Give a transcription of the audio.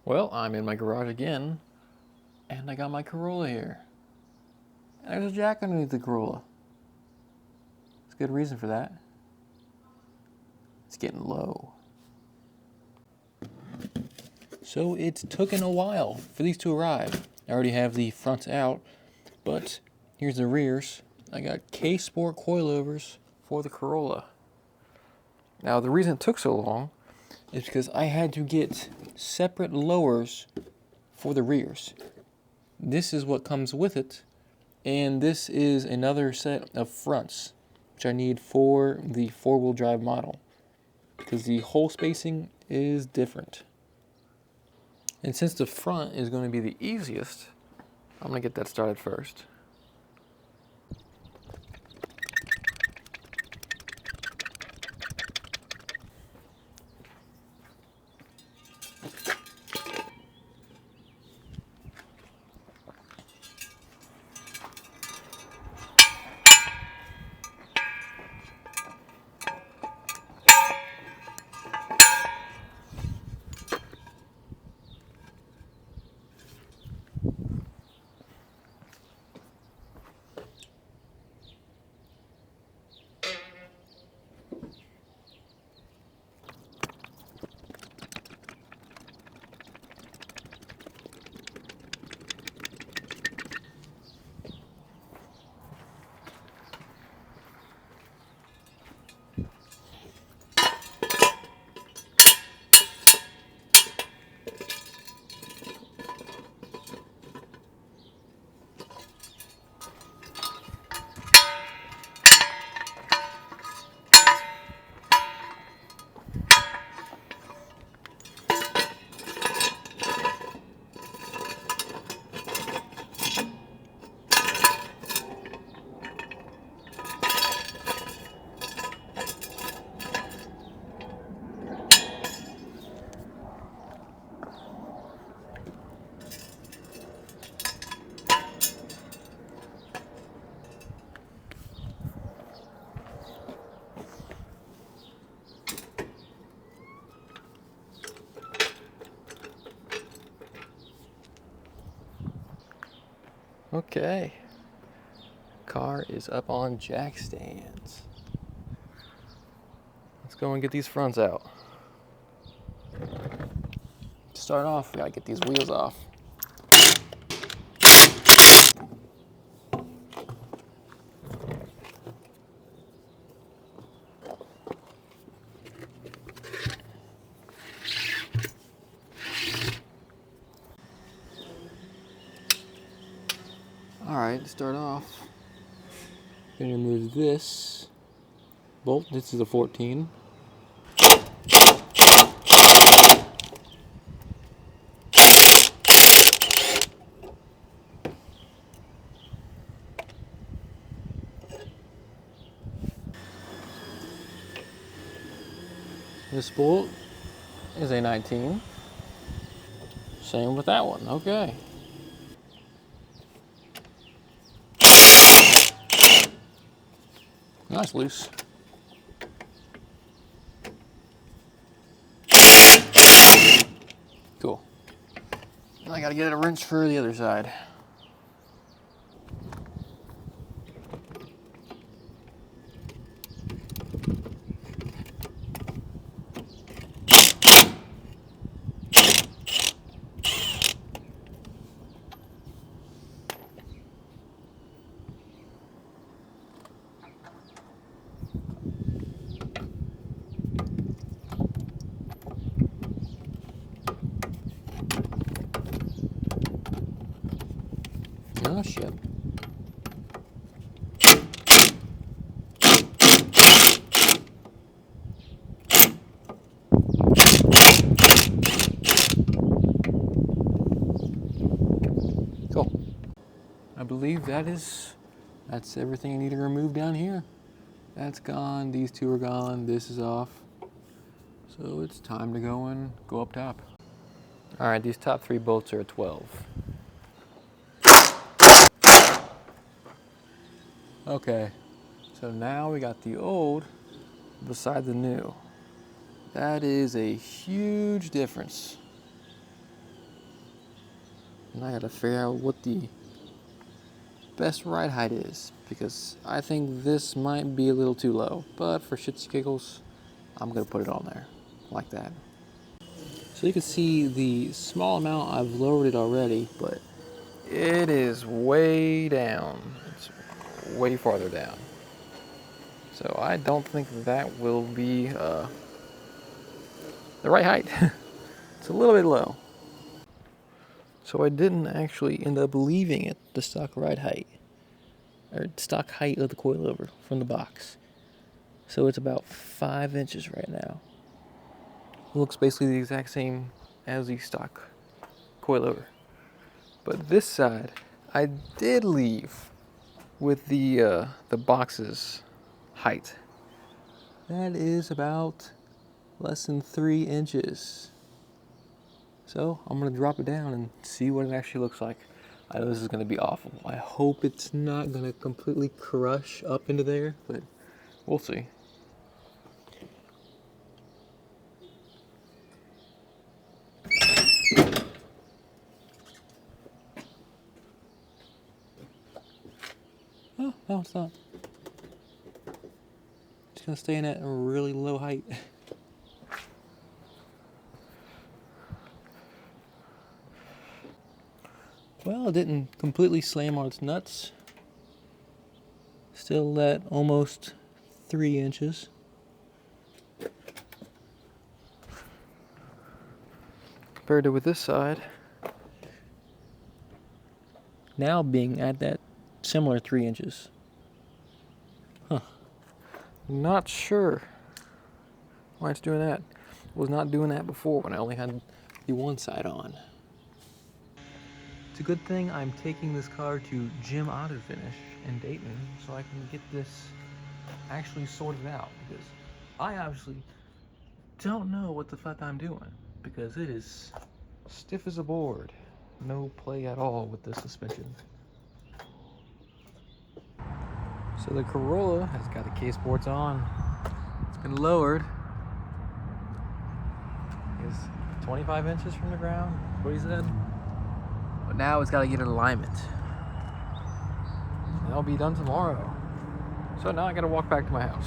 Well, I'm in my garage again, and I got my Corolla here. And there's a jack underneath the Corolla. There's a good reason for that. It's getting low. So it's taken a while for these to arrive. I already have the fronts out, but here's the rears. I got K-Sport coilovers for the Corolla. Now the reason it took so long is because I had to get separate lowers for the rears. This is what comes with it, and this is another set of fronts, which I need for the four-wheel drive model, because the hole spacing is different. And since the front is going to be the easiest, I'm going to get that started first. Okay, car is up on jack stands. Let's go and get these fronts out. To start off, we gotta get these wheels off. Alright, to start off, I'm gonna remove this bolt. This is a 14. This bolt is a 19. Same with that one. Okay. Nice loose. Cool. Now I gotta get a wrench for the other side. Oh shit. Cool. I believe that's everything I need to remove down here. That's gone, these two are gone, this is off. So it's time to go up top. Alright, these top 3 bolts are a 12. Okay, so now we got the old beside the new. That is a huge difference. And I gotta figure out what the best ride height is, because I think this might be a little too low, but for shits and giggles, I'm gonna put it on there, like that. So you can see the small amount I've lowered it already, but it is way down. It's way farther down. So I don't think that will be the right height. It's a little bit low. So I didn't actually end up leaving it the stock ride height, or stock height of the coilover from the box. So it's about 5 inches right now. It looks basically the exact same as the stock coilover. But this side, I did leave with the box's height. That is about less than 3 inches. So I'm gonna drop it down and see what it actually looks like. I know this is gonna be awful. I hope it's not gonna completely crush up into there, but we'll see. Oh, no, it's not. It's gonna stay in at a really low height. Well, it didn't completely slam on its nuts. Still at almost 3 inches. Compared to with this side, now being at that similar 3 inches. Huh. Not sure why it's doing that. It was not doing that before when I only had the one side on. It's a good thing I'm taking this car to Jim Auto Finish in Dayton so I can get this actually sorted out, because I obviously don't know what the fuck I'm doing, because it is stiff as a board. No play at all with this suspension. So the Corolla has got the case boards on. It's been lowered. It's 25 inches from the ground, what he said. But now it's got to get in alignment. And that'll be done tomorrow. So now I got to walk back to my house.